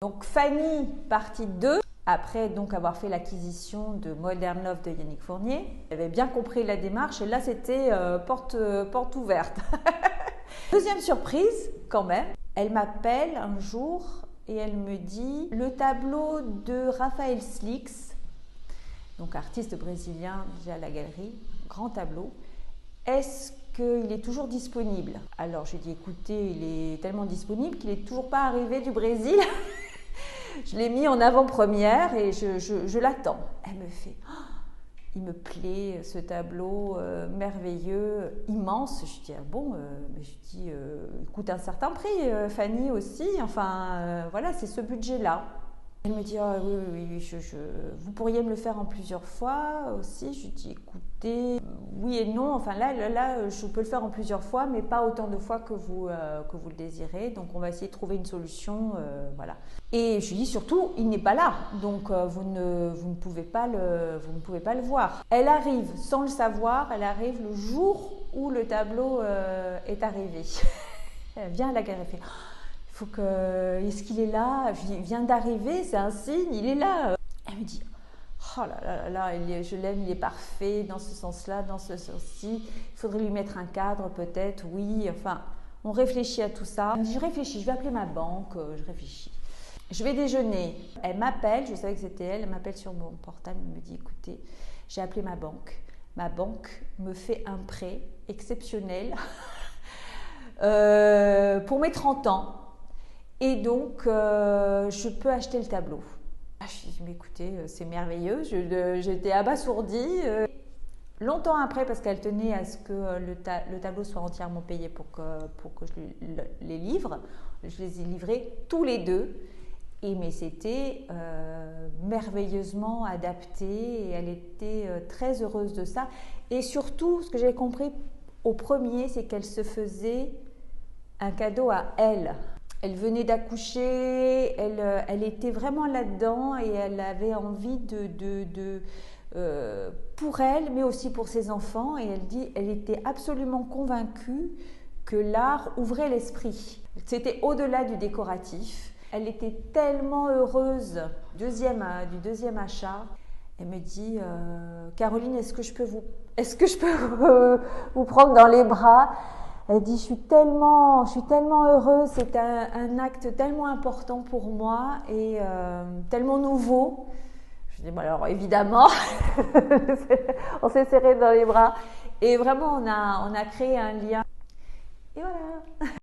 Donc Fanny, partie 2. Après donc avoir fait l'acquisition de Modern Love de Yannick Fournier, j'avais bien compris la démarche et là c'était porte ouverte. Deuxième surprise quand même, elle m'appelle un jour et elle me dit le tableau de Raphaël Slix, donc artiste brésilien déjà à la galerie, grand tableau, est-ce qu'il est toujours disponible? Alors je lui ai dit écoutez, il est tellement disponible qu'il n'est toujours pas arrivé du Brésil. Je l'ai mis en avant-première et je l'attends. Elle me fait il me plaît ce tableau merveilleux, immense. Je dis ah bon, mais je dis il coûte un certain prix, Fanny aussi. Enfin voilà, c'est ce budget-là. Elle me dit ah, oui, vous pourriez me le faire en plusieurs fois aussi. Je lui dis écoutez, oui et non. Enfin là, je peux le faire en plusieurs fois, mais pas autant de fois que vous le désirez. Donc on va essayer de trouver une solution, voilà. Et je lui dis surtout, il n'est pas là, donc vous ne pouvez pas le voir. Elle arrive sans le savoir, elle arrive le jour où le tableau est arrivé. Elle vient à la galerie, elle fait est-ce qu'il est là? Il vient d'arriver, c'est un signe, il est là. Elle me dit oh là, je l'aime, il est parfait dans ce sens-là, dans ce sens-ci. Il faudrait lui mettre un cadre peut-être, oui. Enfin, on réfléchit à tout ça. Elle me dit je réfléchis, je vais appeler ma banque, je réfléchis. Je vais déjeuner. Elle m'appelle, je savais que c'était elle m'appelle sur mon portable, elle me dit écoutez, j'ai appelé ma banque. Ma banque me fait un prêt exceptionnel pour mes 30 ans. Et donc, je peux acheter le tableau. Je me suis dit, mais écoutez, c'est merveilleux. J'étais abasourdie. Longtemps après, parce qu'elle tenait à ce que le tableau soit entièrement payé pour que je les livre. Je les ai livrés tous les deux. Mais c'était merveilleusement adapté et elle était très heureuse de ça. Et surtout, ce que j'ai compris au premier, c'est qu'elle se faisait un cadeau à elle. Elle venait d'accoucher, elle était vraiment là-dedans et elle avait envie pour elle, mais aussi pour ses enfants. Et elle dit, elle était absolument convaincue que l'art ouvrait l'esprit. C'était au-delà du décoratif. Elle était tellement heureuse du deuxième achat. Elle me dit, Caroline, est-ce que je peux vous prendre dans les bras? Elle dit, je suis tellement heureuse, c'est un acte tellement important pour moi et tellement nouveau. Je dis, bon alors évidemment, on s'est serré dans les bras et vraiment on a créé un lien. Et voilà.